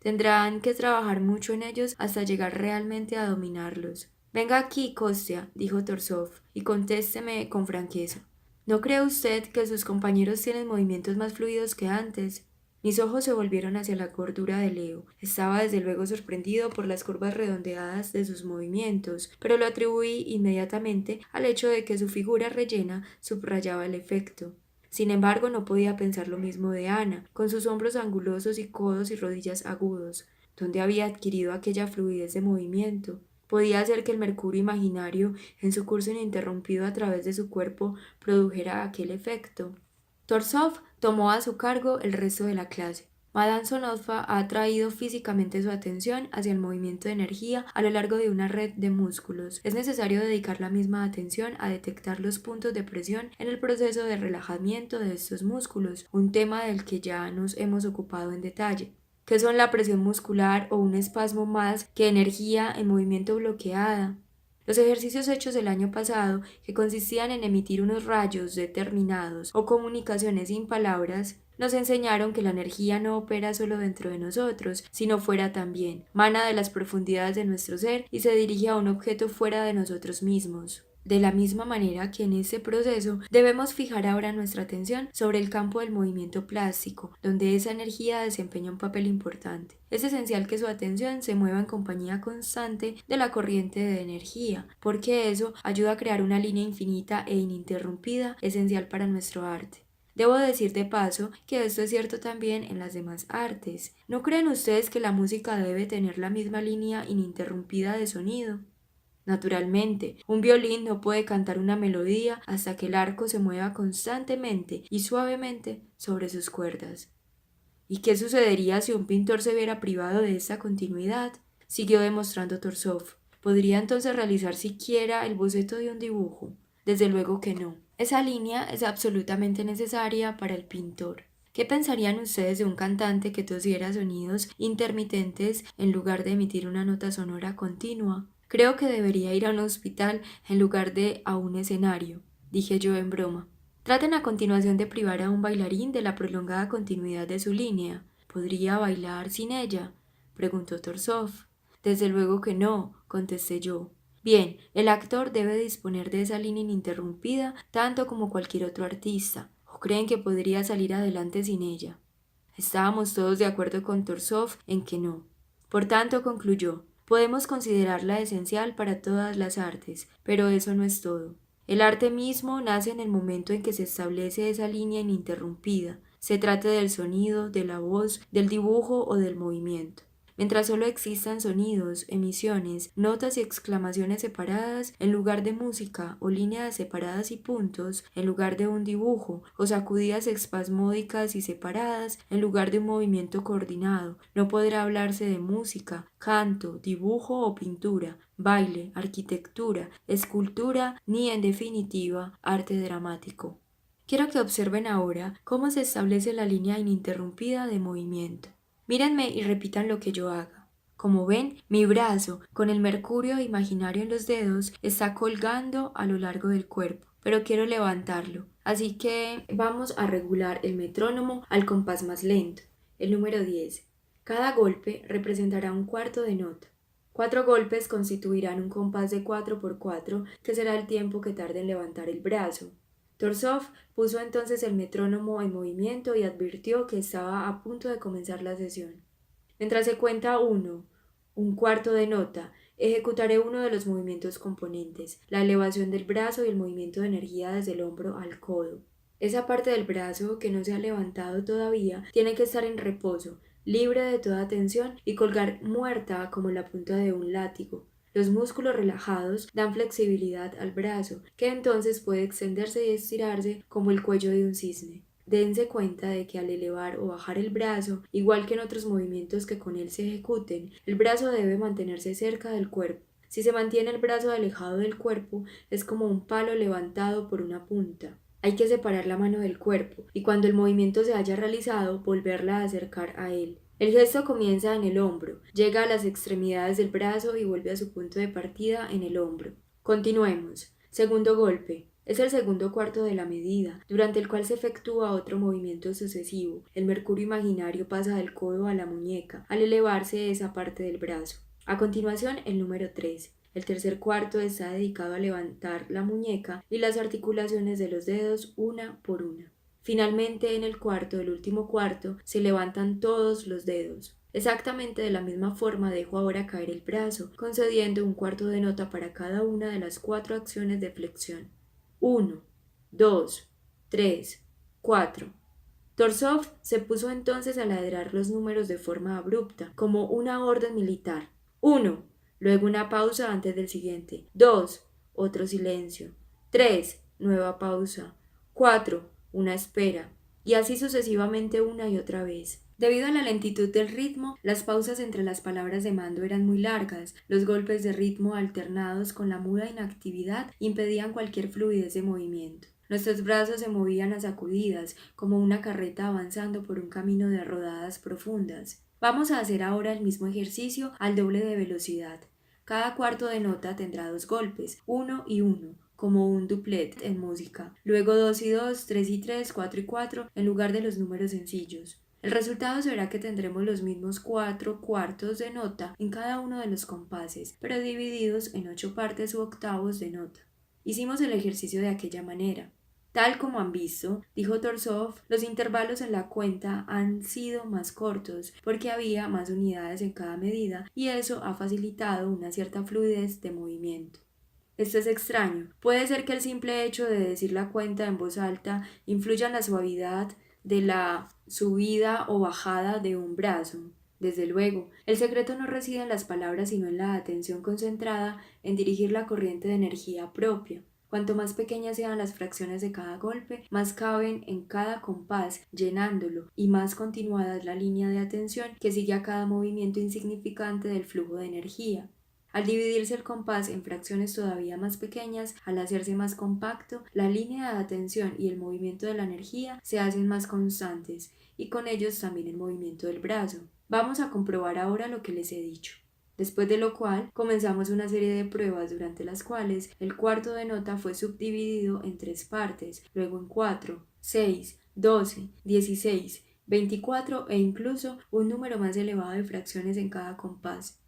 Tendrán que trabajar mucho en ellos hasta llegar realmente a dominarlos. Venga aquí, Kostya, dijo Torsov, y contésteme con franqueza. ¿No cree usted que sus compañeros tienen movimientos más fluidos que antes? Mis ojos se volvieron hacia la gordura de Leo. Estaba desde luego sorprendido por las curvas redondeadas de sus movimientos, pero lo atribuí inmediatamente al hecho de que su figura rellena subrayaba el efecto. Sin embargo, no podía pensar lo mismo de Ana, con sus hombros angulosos y codos y rodillas agudos. ¿Dónde había adquirido aquella fluidez de movimiento? Podía ser que el mercurio imaginario, en su curso ininterrumpido a través de su cuerpo, produjera aquel efecto. Torsov tomó a su cargo el resto de la clase. Madame Sonova ha atraído físicamente su atención hacia el movimiento de energía a lo largo de una red de músculos. Es necesario dedicar la misma atención a detectar los puntos de presión en el proceso de relajamiento de estos músculos, un tema del que ya nos hemos ocupado en detalle. ¿Qué son la presión muscular o un espasmo más que energía en movimiento bloqueada? Los ejercicios hechos el año pasado, que consistían en emitir unos rayos determinados o comunicaciones sin palabras, nos enseñaron que la energía no opera solo dentro de nosotros, sino fuera también, mana de las profundidades de nuestro ser y se dirige a un objeto fuera de nosotros mismos. De la misma manera que en este proceso debemos fijar ahora nuestra atención sobre el campo del movimiento plástico, donde esa energía desempeña un papel importante. Es esencial que su atención se mueva en compañía constante de la corriente de energía, porque eso ayuda a crear una línea infinita e ininterrumpida esencial para nuestro arte. Debo decir de paso que esto es cierto también en las demás artes. ¿No creen ustedes que la música debe tener la misma línea ininterrumpida de sonido? Naturalmente, un violín no puede cantar una melodía hasta que el arco se mueva constantemente y suavemente sobre sus cuerdas. ¿Y qué sucedería si un pintor se viera privado de esta continuidad? Siguió demostrando Torsov. ¿Podría entonces realizar siquiera el boceto de un dibujo? Desde luego que no. Esa línea es absolutamente necesaria para el pintor. ¿Qué pensarían ustedes de un cantante que tosiera sonidos intermitentes en lugar de emitir una nota sonora continua? Creo que debería ir a un hospital en lugar de a un escenario, dije yo en broma. Traten a continuación de privar a un bailarín de la prolongada continuidad de su línea. ¿Podría bailar sin ella?, preguntó Torsov. Desde luego que no, contesté yo. Bien, el actor debe disponer de esa línea ininterrumpida tanto como cualquier otro artista. ¿O creen que podría salir adelante sin ella? Estábamos todos de acuerdo con Torsov en que no. Por tanto, concluyó, podemos considerarla esencial para todas las artes, pero eso no es todo. El arte mismo nace en el momento en que se establece esa línea ininterrumpida, se trate del sonido, de la voz, del dibujo o del movimiento. mientras solo existan sonidos, emisiones, notas y exclamaciones separadas en lugar de música o líneas separadas y puntos en lugar de un dibujo o sacudidas espasmódicas y separadas en lugar de un movimiento coordinado, no podrá hablarse de música, canto, dibujo o pintura, baile, arquitectura, escultura ni, en definitiva, arte dramático. Quiero que observen ahora cómo se establece la línea ininterrumpida de movimiento. Mírenme y repitan lo que yo haga. Como ven, mi brazo, con el mercurio imaginario en los dedos, está colgando a lo largo del cuerpo, pero quiero levantarlo. Así que vamos a regular el metrónomo al compás más lento, el número 10. Cada golpe representará un cuarto de nota. 4 golpes constituirán un compás de 4 por 4, que será el tiempo que tarde en levantar el brazo. Torsov puso entonces el metrónomo en movimiento y advirtió que estaba a punto de comenzar la sesión. Mientras se cuenta 1, un cuarto de nota, ejecutaré uno de los movimientos componentes, la elevación del brazo y el movimiento de energía desde el hombro al codo. Esa parte del brazo que no se ha levantado todavía tiene que estar en reposo, libre de toda tensión y colgar muerta como la punta de un látigo. Los músculos relajados dan flexibilidad al brazo, que entonces puede extenderse y estirarse como el cuello de un cisne. Dense cuenta de que al elevar o bajar el brazo, igual que en otros movimientos que con él se ejecuten, el brazo debe mantenerse cerca del cuerpo. Si se mantiene el brazo alejado del cuerpo, es como un palo levantado por una punta. Hay que separar la mano del cuerpo y cuando el movimiento se haya realizado, volverla a acercar a él. El gesto comienza en el hombro, llega a las extremidades del brazo y vuelve a su punto de partida en el hombro. Continuemos. Segundo golpe. Es el segundo cuarto de la medida, durante el cual se efectúa otro movimiento sucesivo. El mercurio imaginario pasa del codo a la muñeca, al elevarse esa parte del brazo. A continuación, el número 3. El tercer cuarto está dedicado a levantar la muñeca y las articulaciones de los dedos una por una. Finalmente, en el cuarto, el último cuarto, se levantan todos los dedos. Exactamente de la misma forma dejo ahora caer el brazo, concediendo un cuarto de nota para cada una de las 4 acciones de flexión. 1, 2, 3, 4. Torsov se puso entonces a ladrar los números de forma abrupta, como una orden militar. 1. Luego una pausa antes del siguiente. 2. Otro silencio. 3. Nueva pausa. 4. Una espera. Y así sucesivamente una y otra vez. Debido a la lentitud del ritmo, las pausas entre las palabras de mando eran muy largas, los golpes de ritmo alternados con la muda inactividad impedían cualquier fluidez de movimiento. Nuestros brazos se movían a sacudidas, como una carreta avanzando por un camino de rodadas profundas. Vamos a hacer ahora el mismo ejercicio al doble de velocidad. Cada cuarto de nota tendrá 2 golpes, 1 y 1, como un duplet en música. Luego 2 y 2, 3 y 3, 4 y 4, en lugar de los números sencillos. El resultado será que tendremos los mismos 4 cuartos de nota en cada uno de los compases, pero divididos en 8 partes u octavos de nota. Hicimos el ejercicio de aquella manera. Tal como han visto, dijo Torsov, los intervalos en la cuenta han sido más cortos porque había más unidades en cada medida y eso ha facilitado una cierta fluidez de movimiento. Esto es extraño. Puede ser que el simple hecho de decir la cuenta en voz alta influya en la suavidad de la subida o bajada de un brazo. Desde luego, el secreto no reside en las palabras sino en la atención concentrada en dirigir la corriente de energía propia. Cuanto más pequeñas sean las fracciones de cada golpe, más caben en cada compás, llenándolo, y más continuada es la línea de atención que sigue a cada movimiento insignificante del flujo de energía. Al dividirse el compás en fracciones todavía más pequeñas, al hacerse más compacto, la línea de atención y el movimiento de la energía se hacen más constantes, y con ellos también el movimiento del brazo. Vamos a comprobar ahora lo que les he dicho. Después de lo cual, comenzamos una serie de pruebas durante las cuales el cuarto de nota fue subdividido en 3 partes, luego en 4, 6, 12, 16, 24 e incluso un número más elevado de fracciones en cada compás.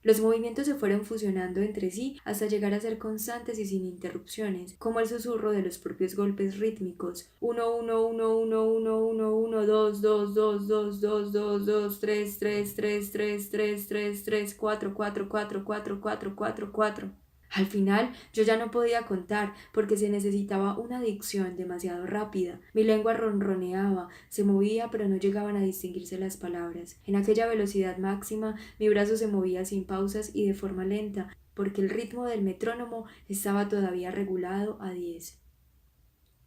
Los movimientos se fueron fusionando entre sí hasta llegar a ser constantes y sin interrupciones, como el susurro de los propios golpes rítmicos. 1, 1, 1, 1, 1, 1, 1, 2, 2, 2, 2, 2, 2, 2, 3, 3, 3, 3, 3, 3, 3, 4, 4, 4, 4, 4, 4, 4. Al final yo ya no podía contar porque se necesitaba una dicción demasiado rápida. Mi lengua ronroneaba, se movía pero no llegaban a distinguirse las palabras. En aquella velocidad máxima mi brazo se movía sin pausas y de forma lenta porque el ritmo del metrónomo estaba todavía regulado a 10.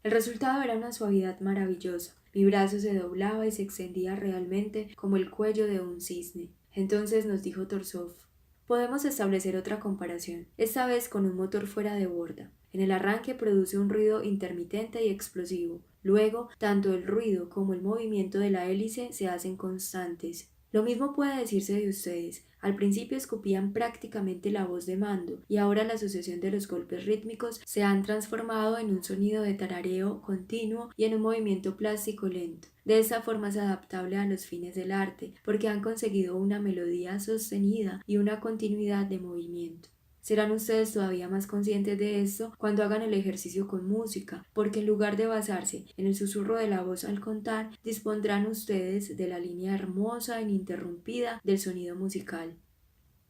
El resultado era una suavidad maravillosa. Mi brazo se doblaba y se extendía realmente como el cuello de un cisne. Entonces nos dijo Torsov: podemos establecer otra comparación, esta vez con un motor fuera de borda. En el arranque produce un ruido intermitente y explosivo. Luego, tanto el ruido como el movimiento de la hélice se hacen constantes. Lo mismo puede decirse de ustedes. Al principio escupían prácticamente la voz de mando y ahora la sucesión de los golpes rítmicos se han transformado en un sonido de tarareo continuo y en un movimiento plástico lento. De esta forma es adaptable a los fines del arte, porque han conseguido una melodía sostenida y una continuidad de movimiento. Serán ustedes todavía más conscientes de esto cuando hagan el ejercicio con música, porque en lugar de basarse en el susurro de la voz al contar, dispondrán ustedes de la línea hermosa e ininterrumpida del sonido musical.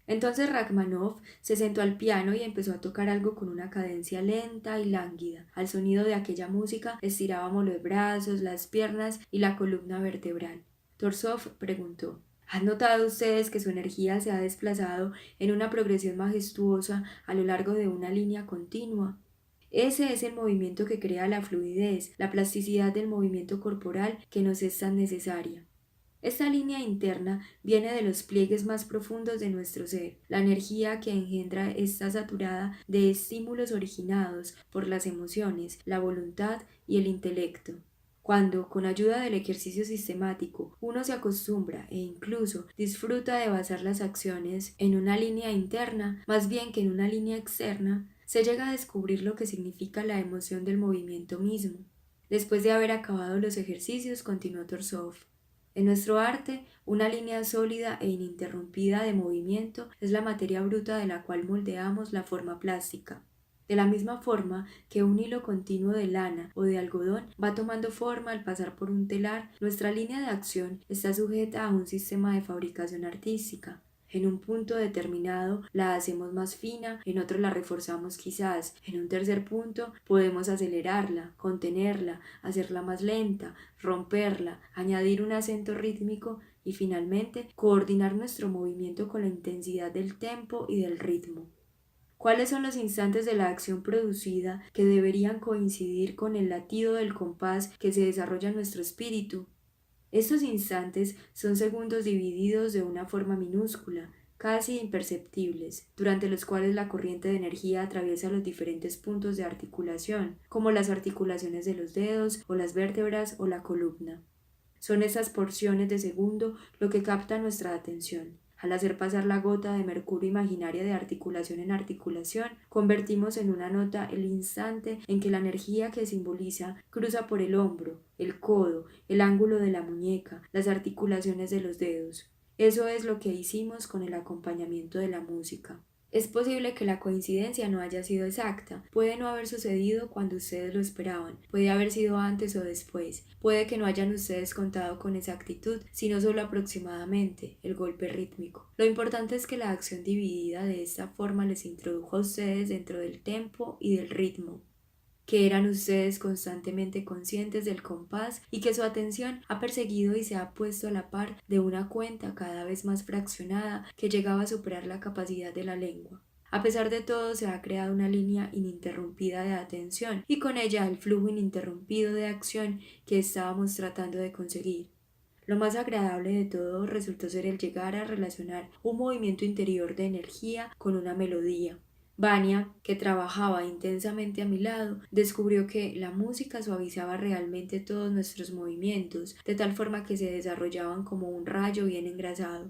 Entonces Rachmaninoff se sentó al piano y empezó a tocar algo con una cadencia lenta y lánguida. Al sonido de aquella música estirábamos los brazos, las piernas y la columna vertebral. Torsov preguntó: ¿han notado ustedes que su energía se ha desplazado en una progresión majestuosa a lo largo de una línea continua? Ese es el movimiento que crea la fluidez, la plasticidad del movimiento corporal que nos es tan necesaria. Esta línea interna viene de los pliegues más profundos de nuestro ser. La energía que engendra está saturada de estímulos originados por las emociones, la voluntad y el intelecto. Cuando, con ayuda del ejercicio sistemático, uno se acostumbra e incluso disfruta de basar las acciones en una línea interna, más bien que en una línea externa, se llega a descubrir lo que significa la emoción del movimiento mismo. Después de haber acabado los ejercicios, continuó Torsov: en nuestro arte, una línea sólida e ininterrumpida de movimiento es la materia bruta de la cual moldeamos la forma plástica. De la misma forma que un hilo continuo de lana o de algodón va tomando forma al pasar por un telar, nuestra línea de acción está sujeta a un sistema de fabricación artística. En un punto determinado la hacemos más fina, en otro la reforzamos quizás, en un tercer punto podemos acelerarla, contenerla, hacerla más lenta, romperla, añadir un acento rítmico y finalmente coordinar nuestro movimiento con la intensidad del tempo y del ritmo. ¿Cuáles son los instantes de la acción producida que deberían coincidir con el latido del compás que se desarrolla en nuestro espíritu? Estos instantes son segundos divididos de una forma minúscula, casi imperceptibles, durante los cuales la corriente de energía atraviesa los diferentes puntos de articulación, como las articulaciones de los dedos o las vértebras o la columna. Son esas porciones de segundo lo que capta nuestra atención. Al hacer pasar la gota de mercurio imaginaria de articulación en articulación, convertimos en una nota el instante en que la energía que simboliza cruza por el hombro, el codo, el ángulo de la muñeca, las articulaciones de los dedos. Eso es lo que hicimos con el acompañamiento de la música. Es posible que la coincidencia no haya sido exacta, puede no haber sucedido cuando ustedes lo esperaban, puede haber sido antes o después, puede que no hayan ustedes contado con exactitud, sino solo aproximadamente, el golpe rítmico. Lo importante es que la acción dividida de esta forma les introdujo a ustedes dentro del tempo y del ritmo, que eran ustedes constantemente conscientes del compás y que su atención ha perseguido y se ha puesto a la par de una cuenta cada vez más fraccionada que llegaba a superar la capacidad de la lengua. A pesar de todo, se ha creado una línea ininterrumpida de atención y con ella el flujo ininterrumpido de acción que estábamos tratando de conseguir. Lo más agradable de todo resultó ser el llegar a relacionar un movimiento interior de energía con una melodía. Vania, que trabajaba intensamente a mi lado, descubrió que la música suavizaba realmente todos nuestros movimientos, de tal forma que se desarrollaban como un rayo bien engrasado.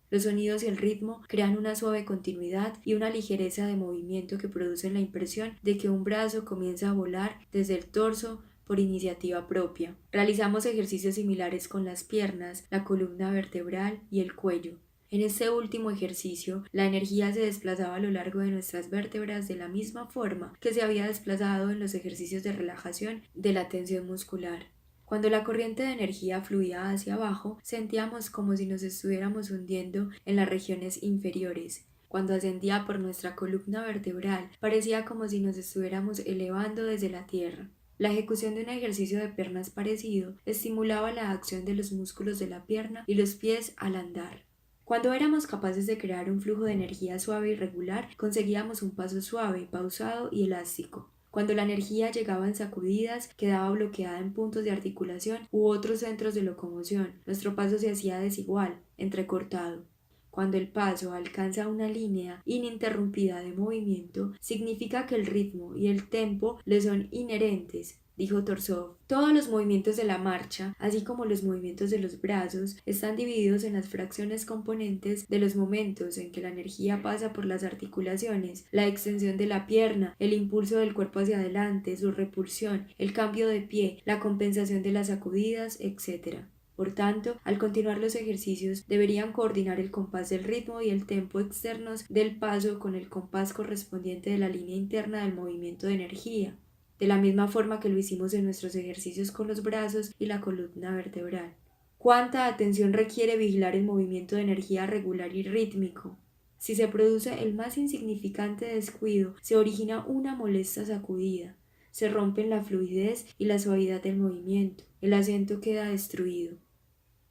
Los sonidos y el ritmo crean una suave continuidad y una ligereza de movimiento que producen la impresión de que un brazo comienza a volar desde el torso por iniciativa propia. Realizamos ejercicios similares con las piernas, la columna vertebral y el cuello. En este último ejercicio, la energía se desplazaba a lo largo de nuestras vértebras de la misma forma que se había desplazado en los ejercicios de relajación de la tensión muscular. Cuando la corriente de energía fluía hacia abajo, sentíamos como si nos estuviéramos hundiendo en las regiones inferiores. cuando ascendía por nuestra columna vertebral, parecía como si nos estuviéramos elevando desde la tierra. La ejecución de un ejercicio de piernas parecido estimulaba la acción de los músculos de la pierna y los pies al andar. Cuando éramos capaces de crear un flujo de energía suave y regular, conseguíamos un paso suave, pausado y elástico. Cuando la energía llegaba en sacudidas, quedaba bloqueada en puntos de articulación u otros centros de locomoción. Nuestro paso se hacía desigual, entrecortado. Cuando el paso alcanza una línea ininterrumpida de movimiento, significa que el ritmo y el tempo le son inherentes, dijo Torsov. Todos los movimientos de la marcha, así como los movimientos de los brazos, están divididos en las fracciones componentes de los momentos en que la energía pasa por las articulaciones, la extensión de la pierna, el impulso del cuerpo hacia adelante, su repulsión, el cambio de pie, la compensación de las sacudidas, etc. Por tanto, al continuar los ejercicios, deberían coordinar el compás del ritmo y el tempo externos del paso con el compás correspondiente de la línea interna del movimiento de energía, de la misma forma que lo hicimos en nuestros ejercicios con los brazos y la columna vertebral. ¿Cuánta atención requiere vigilar el movimiento de energía regular y rítmico? Si se produce el más insignificante descuido, se origina una molesta sacudida. Se rompen la fluidez y la suavidad del movimiento. El acento queda destruido.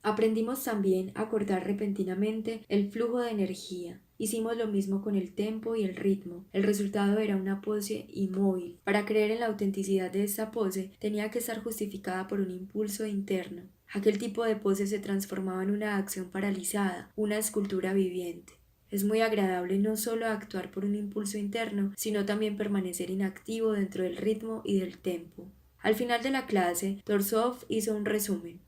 Aprendimos también a cortar repentinamente el flujo de energía. Hicimos lo mismo con el tempo y el ritmo. El resultado era una pose inmóvil. Para creer en la autenticidad de esta pose, tenía que estar justificada por un impulso interno. Aquel tipo de pose se transformaba en una acción paralizada, una escultura viviente. Es muy agradable no solo actuar por un impulso interno, sino también permanecer inactivo dentro del ritmo y del tempo. Al final de la clase, Torsov hizo un resumen.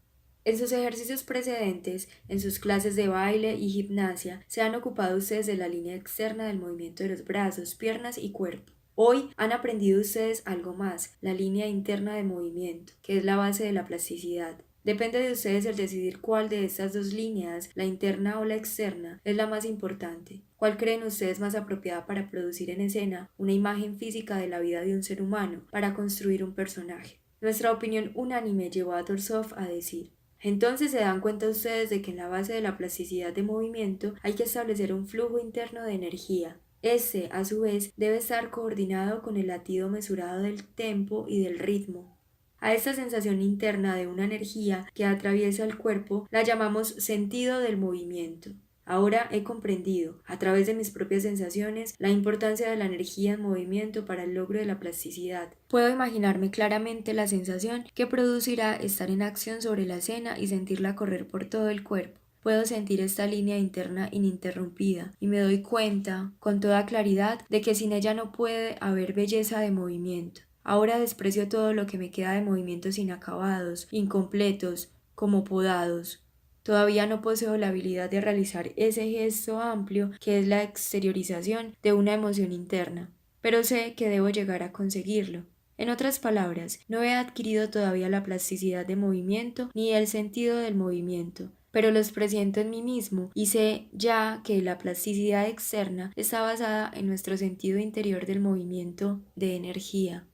En sus ejercicios precedentes, en sus clases de baile y gimnasia, se han ocupado ustedes de la línea externa del movimiento de los brazos, piernas y cuerpo. Hoy han aprendido ustedes algo más, la línea interna de movimiento, que es la base de la plasticidad. Depende de ustedes el decidir cuál de estas dos líneas, la interna o la externa, es la más importante. ¿Cuál creen ustedes más apropiada para producir en escena una imagen física de la vida de un ser humano, para construir un personaje? Nuestra opinión unánime llevó a Torsov a decir: entonces se dan cuenta ustedes de que en la base de la plasticidad de movimiento hay que establecer un flujo interno de energía. Este, a su vez, debe estar coordinado con el latido mesurado del tempo y del ritmo. A esta sensación interna de una energía que atraviesa el cuerpo la llamamos sentido del movimiento. Ahora he comprendido, a través de mis propias sensaciones, la importancia de la energía en movimiento para el logro de la plasticidad. Puedo imaginarme claramente la sensación que producirá estar en acción sobre la escena y sentirla correr por todo el cuerpo. Puedo sentir esta línea interna ininterrumpida y me doy cuenta, con toda claridad, de que sin ella no puede haber belleza de movimiento. Ahora desprecio todo lo que me queda de movimientos inacabados, incompletos, como podados. Todavía no poseo la habilidad de realizar ese gesto amplio que es la exteriorización de una emoción interna, pero sé que debo llegar a conseguirlo. En otras palabras, no he adquirido todavía la plasticidad de movimiento ni el sentido del movimiento, pero los presiento en mí mismo y sé ya que la plasticidad externa está basada en nuestro sentido interior del movimiento de energía.